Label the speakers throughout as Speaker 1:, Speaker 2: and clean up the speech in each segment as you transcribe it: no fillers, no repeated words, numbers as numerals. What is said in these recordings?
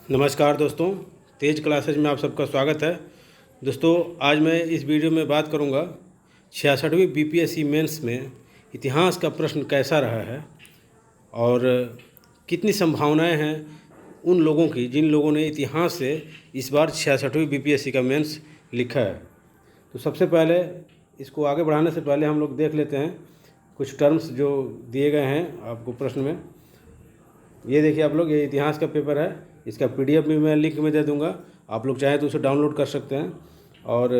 Speaker 1: नमस्कार दोस्तों, तेज क्लासेज में आप सबका स्वागत है। दोस्तों, आज मैं इस वीडियो में बात करूंगा 66वीं बीपीएससी मेंस में इतिहास का प्रश्न कैसा रहा है और कितनी संभावनाएं हैं उन लोगों की जिन लोगों ने इतिहास से इस बार 66वीं बीपीएससी का मेंस लिखा है। तो सबसे पहले इसको आगे बढ़ाने से पहले हम लोग देख लेते हैं कुछ टर्म्स जो दिए गए हैं आपको प्रश्न में। ये देखिए आप लोग, ये इतिहास का पेपर है, इसका पीडीएफ भी मैं लिंक में दे दूंगा, आप लोग चाहें तो उसे डाउनलोड कर सकते हैं। और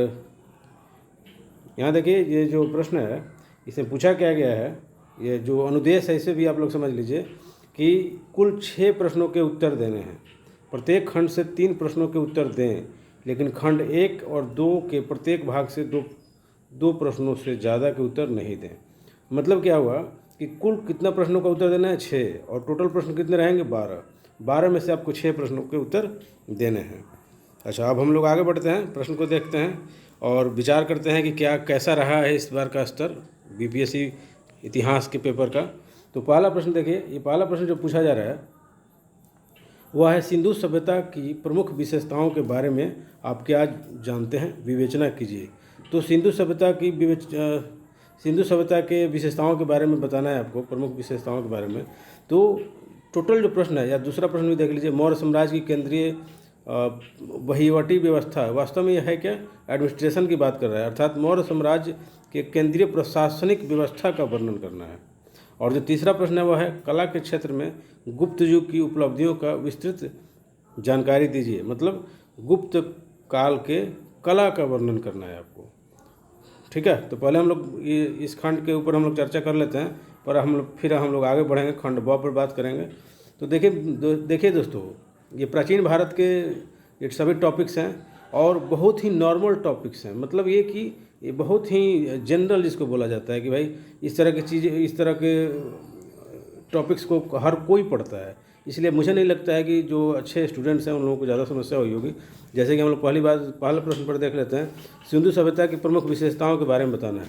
Speaker 1: यहाँ देखिए, ये जो प्रश्न है इसमें पूछा क्या गया है, ये जो अनुदेश है इसे भी आप लोग समझ लीजिए कि कुल 6 प्रश्नों के उत्तर देने हैं। प्रत्येक खंड से 3 प्रश्नों के उत्तर दें, लेकिन खंड 1 और 2 के प्रत्येक भाग से दो प्रश्नों से ज़्यादा के उत्तर नहीं दें। मतलब क्या हुआ कि कुल कितना प्रश्नों का उत्तर देना है, 6, और टोटल प्रश्न कितने रहेंगे, 12 में से आपको 6 प्रश्नों के उत्तर देने हैं। अच्छा, अब हम लोग आगे बढ़ते हैं, प्रश्न को देखते हैं और विचार करते हैं कि कैसा रहा है इस बार का स्तर बीपीएससी इतिहास के पेपर का। तो पहला प्रश्न देखिए, ये पहला प्रश्न जो पूछा जा रहा है वह है, सिंधु सभ्यता की प्रमुख विशेषताओं के बारे में आप क्या जानते हैं, विवेचना कीजिए। तो सिंधु सभ्यता के विशेषताओं के बारे में बताना है आपको, प्रमुख विशेषताओं के बारे में। तो टोटल जो प्रश्न है, या दूसरा प्रश्न भी देख लीजिए, मौर्य साम्राज्य की केंद्रीय वहीवटी व्यवस्था, वास्तव में यह है क्या, एडमिनिस्ट्रेशन की बात कर रहा है, अर्थात मौर्य साम्राज्य के केंद्रीय प्रशासनिक व्यवस्था का वर्णन करना है। और जो तीसरा प्रश्न है वह है, कला के क्षेत्र में गुप्त युग की उपलब्धियों का विस्तृत जानकारी दीजिए। मतलब गुप्त काल के कला का वर्णन करना है आपको। ठीक है, तो पहले हम लोग ये इस खंड के ऊपर हम लोग चर्चा कर लेते हैं, पर फिर हम लोग आगे बढ़ेंगे, खंड ब पर बात करेंगे। तो देखिए दोस्तों, ये प्राचीन भारत के ये सभी टॉपिक्स हैं और बहुत ही नॉर्मल टॉपिक्स हैं। मतलब ये कि ये बहुत ही जनरल जिसको बोला जाता है कि भाई इस तरह की चीज़ें, इस तरह के टॉपिक्स को हर कोई पढ़ता है। इसलिए मुझे नहीं लगता है कि जो अच्छे स्टूडेंट्स हैं उन लोगों को ज़्यादा समस्या हुई होगी। जैसे कि हम लोग पहले प्रश्न पर देख लेते हैं, सिंधु सभ्यता की प्रमुख विशेषताओं के बारे में बताना है।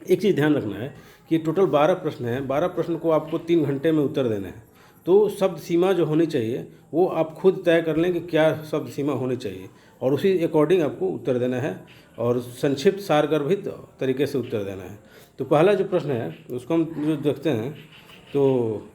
Speaker 1: एक चीज़ ध्यान रखना है कि टोटल 12 प्रश्न हैं, 12 प्रश्न को आपको 3 घंटे में उत्तर देने हैं। तो शब्द सीमा जो होनी चाहिए वो आप खुद तय कर लें कि क्या शब्द सीमा होनी चाहिए, और उसी अकॉर्डिंग आपको उत्तर देना है और संक्षिप्त सारगर्भित तरीके से उत्तर देना है। तो पहला जो प्रश्न है उसको हम जो देखते हैं, तो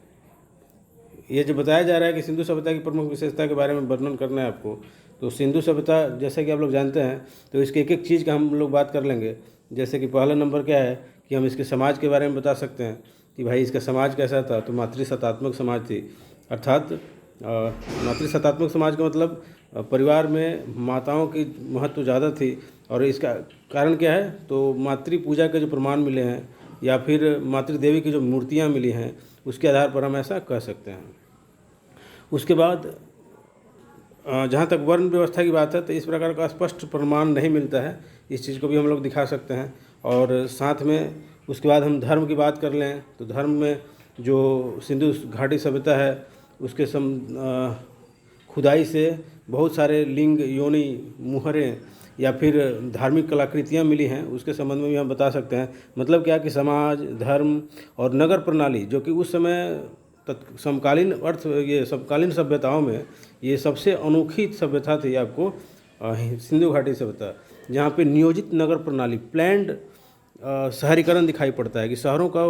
Speaker 1: ये जो बताया जा रहा है कि सिंधु सभ्यता की प्रमुख विशेषता के बारे में वर्णन करना है आपको। तो सिंधु सभ्यता जैसे कि आप लोग जानते हैं, तो इसके एक चीज़ का हम लोग बात कर लेंगे। जैसे कि पहला नंबर क्या है कि हम इसके समाज के बारे में बता सकते हैं कि भाई इसका समाज कैसा था। तो मातृसत्तात्मक समाज थी, अर्थात मातृसत्तात्मक समाज का मतलब परिवार में माताओं की महत्व ज़्यादा थी। और इसका कारण क्या है, तो मातृ पूजा के जो प्रमाण मिले हैं या फिर मातृदेवी की जो मूर्तियाँ मिली हैं उसके आधार पर हम ऐसा कह सकते हैं। उसके बाद जहाँ तक वर्ण व्यवस्था की बात है, तो इस प्रकार का स्पष्ट प्रमाण नहीं मिलता है, इस चीज़ को भी हम लोग दिखा सकते हैं। और साथ में उसके बाद हम धर्म की बात कर लें, तो धर्म में जो सिंधु घाटी सभ्यता है उसके खुदाई से बहुत सारे लिंग, योनि, मुहरें या फिर धार्मिक कलाकृतियाँ मिली हैं, उसके संबंध में भी हम बता सकते हैं। मतलब क्या कि समाज, धर्म और नगर प्रणाली, जो कि उस समय समकालीन सभ्यताओं में ये सबसे अनोखी सभ्यता थी आपको सिंधु घाटी सभ्यता, जहाँ पे नियोजित नगर प्रणाली, प्लैंड शहरीकरण दिखाई पड़ता है कि शहरों का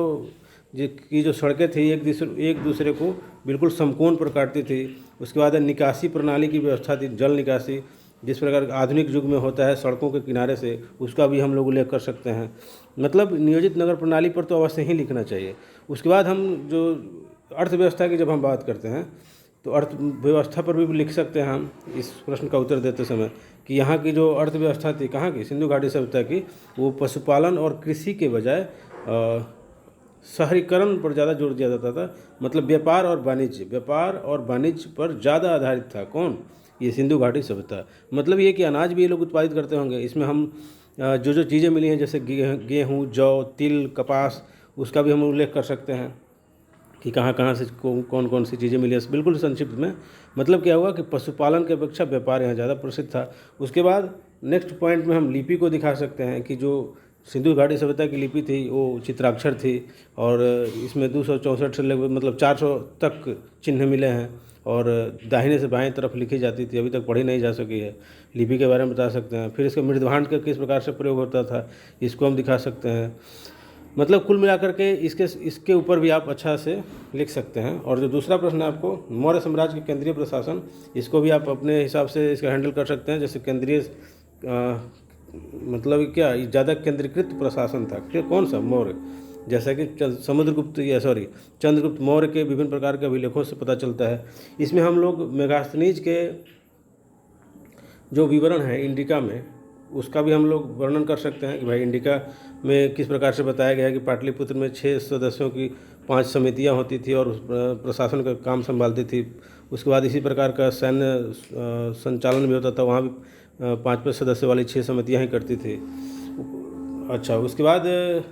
Speaker 1: जो सड़कें थी एक दूसरे को बिल्कुल समकोण पर काटती थी। उसके बाद निकासी प्रणाली की व्यवस्था थी, जल निकासी, जिस प्रकार आधुनिक युग में होता है सड़कों के किनारे से, उसका भी हम लोग उल्लेख कर सकते हैं। मतलब नियोजित नगर प्रणाली पर तो अवश्य ही लिखना चाहिए। उसके बाद हम जो अर्थव्यवस्था की जब हम बात करते हैं, तो अर्थव्यवस्था पर भी लिख सकते हैं हम इस प्रश्न का उत्तर देते समय कि यहाँ की जो अर्थव्यवस्था थी, कहाँ की, सिंधु घाटी सभ्यता की, वो पशुपालन और कृषि के बजाय शहरीकरण पर ज़्यादा जोर दिया जाता था। मतलब व्यापार और वाणिज्य पर ज़्यादा आधारित था। कौन, ये सिंधु घाटी सभ्यता। मतलब ये कि अनाज भी ये लोग उत्पादित करते होंगे। इसमें हम जो चीज़ें मिली हैं, जैसे गेहूँ, जौ, तिल, कपास, उसका भी हम उल्लेख कर सकते हैं कि कहाँ से कौन कौन सी चीज़ें मिली हैं, बिल्कुल संक्षिप्त में। मतलब क्या हुआ कि पशुपालन की अपेक्षा व्यापार यहाँ ज़्यादा प्रसिद्ध था। उसके बाद नेक्स्ट पॉइंट में हम लिपि को दिखा सकते हैं कि जो सिंधु घाटी सभ्यता की लिपि थी वो चित्राक्षर थी, और इसमें 264 से लगभग मतलब 400 तक चिन्ह मिले हैं, और दाहिने से बाएं तरफ लिखी जाती थी, अभी तक पढ़ी नहीं जा सकी है। लिपि के बारे में बता सकते हैं। फिर इसका मृदभांड का किस प्रकार से प्रयोग होता था, इसको हम दिखा सकते हैं। मतलब कुल मिलाकर के इसके ऊपर भी आप अच्छा से लिख सकते हैं। और जो दूसरा प्रश्न है आपको, मौर्य साम्राज्य के केंद्रीय प्रशासन, इसको भी आप अपने हिसाब से इसका हैंडल कर सकते हैं। जैसे केंद्रीय मतलब क्या ज़्यादा केंद्रीकृत प्रशासन था कि कौन सा, मौर्य। जैसा कि चंद्रगुप्त मौर्य के विभिन्न प्रकार के अभिलेखों से पता चलता है। इसमें हम लोग मेगास्थनीज के जो विवरण है इंडिका में, उसका भी हम लोग वर्णन कर सकते हैं कि भाई इंडिका में किस प्रकार से बताया गया है कि पाटलिपुत्र में 6 सदस्यों की 5 समितियां होती थी और प्रशासन का काम संभालती थी। उसके बाद इसी प्रकार का सैन्य संचालन भी होता था, वहाँ भी 5-5 सदस्य वाली 6 समितियां ही करती थी। अच्छा, उसके बाद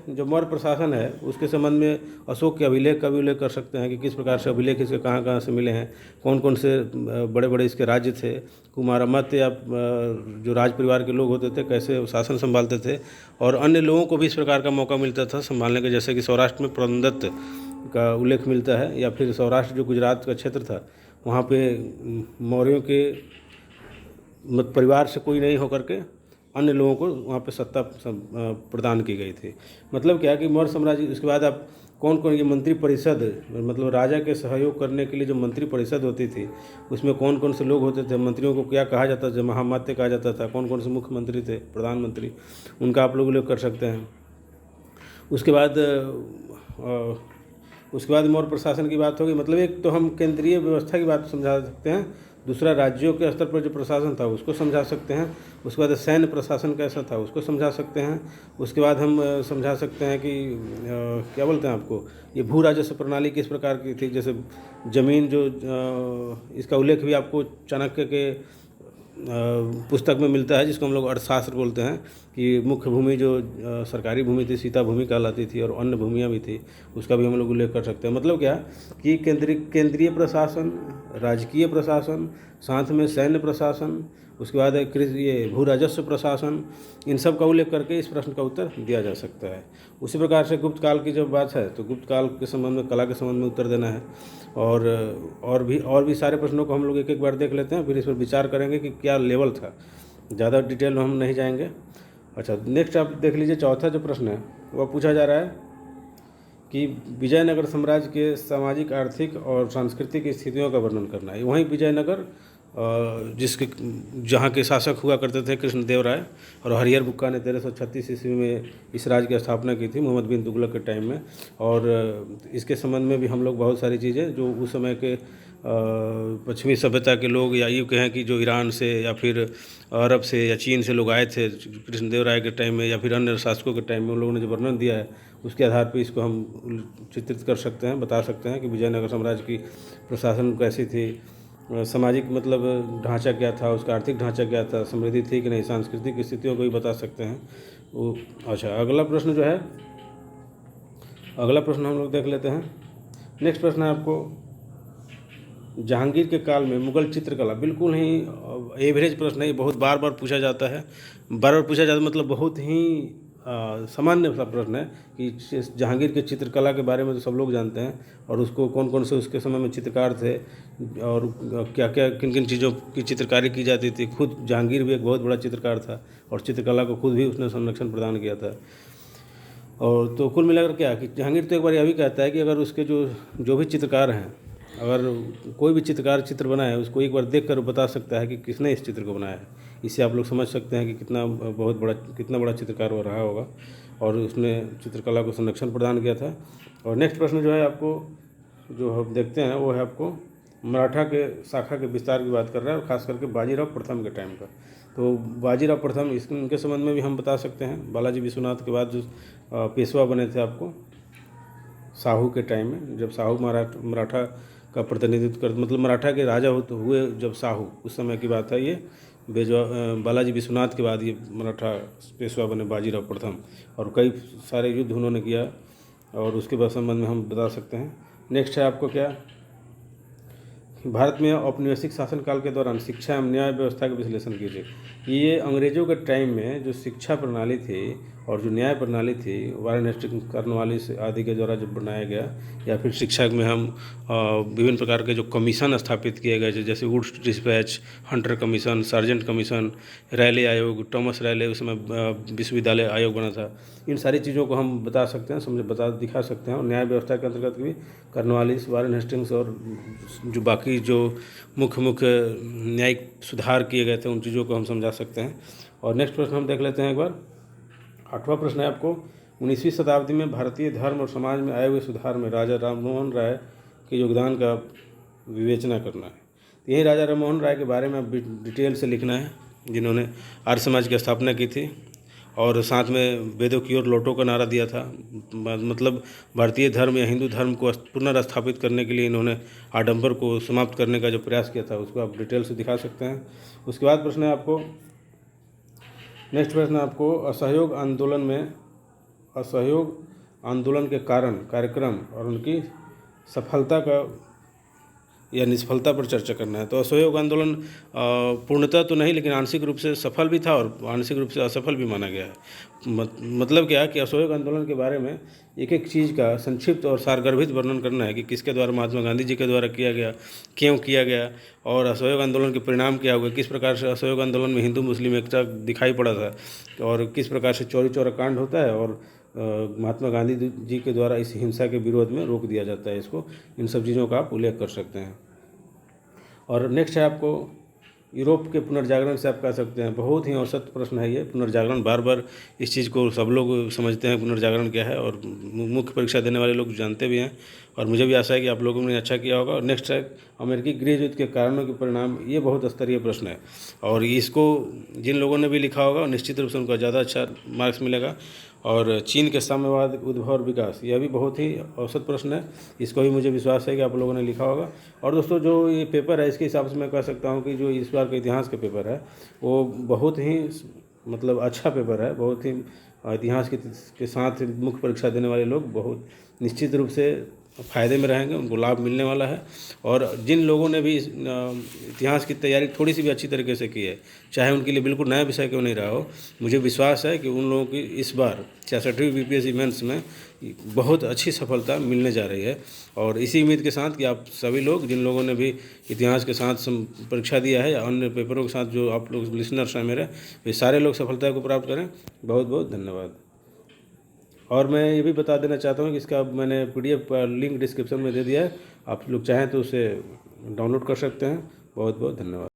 Speaker 1: जो मौर्य प्रशासन है उसके संबंध में अशोक के अभिलेख का भी उल्लेख कर सकते हैं कि किस प्रकार से अभिलेख इसके कहाँ कहाँ से मिले हैं, कौन कौन से बड़े बड़े इसके राज्य थे, कुमारमत्त या जो राज परिवार के लोग होते थे कैसे शासन संभालते थे, और अन्य लोगों को भी इस प्रकार का मौका मिलता था संभालने का। जैसे कि सौराष्ट्र में पुरंदत्त का उल्लेख मिलता है, या फिर सौराष्ट्र जो गुजरात का क्षेत्र था वहाँ पे मौर्यों के परिवार से कोई नहीं होकर के अन्य लोगों को वहाँ पे सत्ता प्रदान की गई थी। मतलब क्या कि मौर्य साम्राज्य, उसके बाद आप कौन कौन ये मंत्री परिषद, मतलब राजा के सहयोग करने के लिए जो मंत्री परिषद होती थी उसमें कौन कौन से लोग होते थे, मंत्रियों को क्या कहा जाता था, महामात्य कहा जाता था, कौन कौन से मुख्यमंत्री थे, प्रधानमंत्री, उनका आप लोग उल्लेख कर सकते हैं। उसके बाद मौर्य प्रशासन की बात होगी। मतलब एक तो हम केंद्रीय व्यवस्था की बात समझा सकते हैं, दूसरा राज्यों के स्तर पर जो प्रशासन था उसको समझा सकते हैं, उसके बाद सैन्य प्रशासन कैसा था उसको समझा सकते हैं, उसके बाद हम समझा सकते हैं कि क्या बोलते हैं आपको, ये भू राजस्व प्रणाली किस प्रकार की थी। जैसे ज़मीन जो इसका उल्लेख भी आपको चाणक्य के पुस्तक में मिलता है, जिसको हम लोग अर्थशास्त्र बोलते हैं, कि मुख्य भूमि जो सरकारी भूमि थी सीता भूमि कहलाती थी, और अन्य भूमियाँ भी थी, उसका भी हम लोग उल्लेख कर सकते हैं। मतलब क्या कि केंद्रीय प्रशासन, राजकीय प्रशासन, साथ में सैन्य प्रशासन, उसके बाद ये भू राजस्व प्रशासन, इन सब का उल्लेख करके इस प्रश्न का उत्तर दिया जा सकता है। उसी प्रकार से गुप्त काल की जब बात है तो गुप्त काल के संबंध में, कला के संबंध में उत्तर देना है। और भी सारे प्रश्नों को हम लोग एक एक बार देख लेते हैं, फिर इस पर विचार करेंगे कि क्या लेवल था। ज़्यादा डिटेल में हम नहीं जाएंगे। अच्छा, नेक्स्ट आप देख लीजिए, चौथा जो प्रश्न है वह पूछा जा रहा है कि विजयनगर साम्राज्य के सामाजिक, आर्थिक और सांस्कृतिक स्थितियों का वर्णन करना है। वहीं विजयनगर जहाँ के शासक हुआ करते थे कृष्णदेव राय, और हरिहर बुक्का ने 1336 ईस्वी में इस राज्य की स्थापना की थी मोहम्मद बिन तुगलक के टाइम में। और इसके संबंध में भी हम लोग बहुत सारी चीज़ें जो उस समय के पश्चिमी सभ्यता के लोग, या यूँ कहें कि जो ईरान से या फिर अरब से या चीन से लोग आए थे कृष्णदेव राय के टाइम में, या फिर अन्य शासकों के टाइम में, उन लोगों ने जो वर्णन दिया है उसके आधार पर इसको हम चित्रित कर सकते हैं, बता सकते हैं कि विजयनगर साम्राज्य की प्रशासन कैसी थी, सामाजिक मतलब ढांचा क्या था, उसका आर्थिक ढांचा क्या था, समृद्धि थी कि नहीं, सांस्कृतिक स्थितियों को भी बता सकते हैं वो। अच्छा, अगला प्रश्न हम लोग देख लेते हैं। नेक्स्ट प्रश्न है आपको, जहांगीर के काल में मुगल चित्रकला, बिल्कुल ही एवरेज प्रश्न है, बहुत बार बार पूछा जाता है, मतलब बहुत ही सामान्य सा प्रश्न है कि जहांगीर के चित्रकला के बारे में तो सब लोग जानते हैं, और उसको कौन कौन से उसके समय में चित्रकार थे, और क्या क्या किन किन चीज़ों की चित्रकारी की जाती थी। खुद जहांगीर भी एक बहुत बड़ा चित्रकार था, और चित्रकला को खुद भी उसने संरक्षण प्रदान किया था। और तो कुल मिलाकर क्या कि जहांगीर तो एक बार यह भी कहता है कि अगर उसके जो भी चित्रकार हैं, अगर कोई भी चित्रकार चित्र बनाए, उसको एक बार देख कर बता सकता है कि किसने इस चित्र को बनाया है। इससे आप लोग समझ सकते हैं कि कितना बड़ा चित्रकार वो रहा होगा, और उसने चित्रकला को संरक्षण प्रदान किया था। और नेक्स्ट प्रश्न जो है आपको, जो हम देखते हैं वो है आपको मराठा के शाखा के विस्तार की बात कर रहा है, और ख़ास करके बाजीराव प्रथम के टाइम का। तो बाजीराव प्रथम इनके संबंध में भी हम बता सकते हैं। बालाजी विश्वनाथ के बाद जो पेशवा बने थे आपको शाहू के टाइम में, जब शाहू मराठा का प्रतिनिधित्व कर, मतलब मराठा के राजा हुए जब शाहू, उस समय की बात है ये। बालाजी विश्वनाथ के बाद ये मराठा पेशवा बने बाजीराव प्रथम, और कई सारे युद्ध उन्होंने किया, और उसके बाद संबंध में हम बता सकते हैं। नेक्स्ट है आपको क्या, भारत में औपनिवेशिक शासनकाल के दौरान शिक्षा एवं न्याय व्यवस्था का विश्लेषण कीजिए। ये अंग्रेज़ों के टाइम में जो शिक्षा प्रणाली थी और जो न्याय प्रणाली थी वारेन हेस्टिंग्स कॉर्नवालिस आदि के द्वारा जब बनाया गया, या फिर शिक्षा में हम विभिन्न प्रकार के जो कमीशन स्थापित किए गए जैसे Wood's Despatch, Hunter Commission, Sargent Commission, Raleigh आयोग, टॉमस रैले उस समय विश्वविद्यालय आयोग बना था, इन सारी चीज़ों को हम बता सकते हैं, दिखा सकते हैं। और न्याय व्यवस्था के अंतर्गत भी कॉर्नवालिस, वारेन हेस्टिंग्स और जो बाकी जो मुख्य न्यायिक सुधार किए गए थे उन चीज़ों को हम समझा सकते हैं। और नेक्स्ट प्रश्न हम देख लेते हैं एक बार। 8वां प्रश्न है आपको, 19वीं शताब्दी में भारतीय धर्म और समाज में आए हुए सुधार में राजा राममोहन राय के योगदान का विवेचना करना है। तो यही राजा राममोहन राय के बारे में डिटेल से लिखना है, जिन्होंने आर्य समाज की स्थापना की थी और साथ में वेदों की ओर लौटो का नारा दिया था। मतलब भारतीय धर्म या हिंदू धर्म को पुनर्स्थापित करने के लिए इन्होंने आडंबर को समाप्त करने का जो प्रयास किया था उसको आप डिटेल से दिखा सकते हैं। उसके बाद प्रश्न है आपको, नेक्स्ट प्रश्न आपको, असहयोग आंदोलन के कार्यक्रम और उनकी सफलता का या निष्फलता पर चर्चा करना है। तो असहयोग आंदोलन पूर्णतः तो नहीं, लेकिन आंशिक रूप से सफल भी था और आंशिक रूप से असफल भी माना गया है। मतलब क्या कि असहयोग आंदोलन के बारे में एक एक चीज़ का संक्षिप्त और सारगर्भित वर्णन करना है कि किसके द्वारा, महात्मा गांधी जी के द्वारा किया गया, क्यों किया गया और असहयोग आंदोलन के परिणाम क्या हुए, किस प्रकार से असहयोग आंदोलन में हिंदू मुस्लिम एकता दिखाई पड़ा था और किस प्रकार से चौरी चौरा कांड होता है और महात्मा गांधी जी के द्वारा इस हिंसा के विरोध में रोक दिया जाता है इसको। इन सब चीज़ों का आप उल्लेख कर सकते हैं। और नेक्स्ट है आपको, यूरोप के पुनर्जागरण से आप कह सकते हैं। बहुत ही औसत प्रश्न है ये, पुनर्जागरण। बार बार इस चीज़ को सब लोग समझते हैं पुनर्जागरण क्या है और मुख्य परीक्षा देने वाले लोग जानते भी हैं और मुझे भी आशा है कि आप लोगों ने अच्छा किया होगा। और नेक्स्ट है अमेरिकी गृह युद्ध के कारणों के परिणाम। ये बहुत स्तरीय प्रश्न है और इसको जिन लोगों ने भी लिखा होगा निश्चित रूप से उनको ज़्यादा अच्छा मार्क्स मिलेगा। और चीन के साम्यवाद, उद्भव और विकास, यह भी बहुत ही औसत प्रश्न है, इसको भी मुझे विश्वास है कि आप लोगों ने लिखा होगा। और दोस्तों जो ये पेपर है इसके हिसाब से मैं कह सकता हूँ कि जो इस बार का इतिहास का पेपर है वो बहुत ही मतलब अच्छा पेपर है। बहुत ही इतिहास के साथ मुख्य परीक्षा देने वाले लोग बहुत निश्चित रूप से फ़ायदे में रहेंगे, उनको लाभ मिलने वाला है। और जिन लोगों ने भी इतिहास की तैयारी थोड़ी सी भी अच्छी तरीके से की है, चाहे उनके लिए बिल्कुल नया विषय क्यों नहीं रहा हो, मुझे विश्वास है कि उन लोगों की इस बार 66वीं बीपीएससी मेंस में बहुत अच्छी सफलता मिलने जा रही है। और इसी उम्मीद के साथ कि आप सभी लोग जिन लोगों ने भी इतिहास के साथ परीक्षा दिया है या अन्य पेपरों के साथ जो आप लोग लिसनर्स हैं मेरे, वे सारे लोग सफलता को प्राप्त करें। बहुत बहुत धन्यवाद। और मैं ये भी बता देना चाहता हूँ कि इसका मैंने PDF का लिंक डिस्क्रिप्शन में दे दिया है, आप लोग चाहें तो उसे डाउनलोड कर सकते हैं। बहुत बहुत धन्यवाद।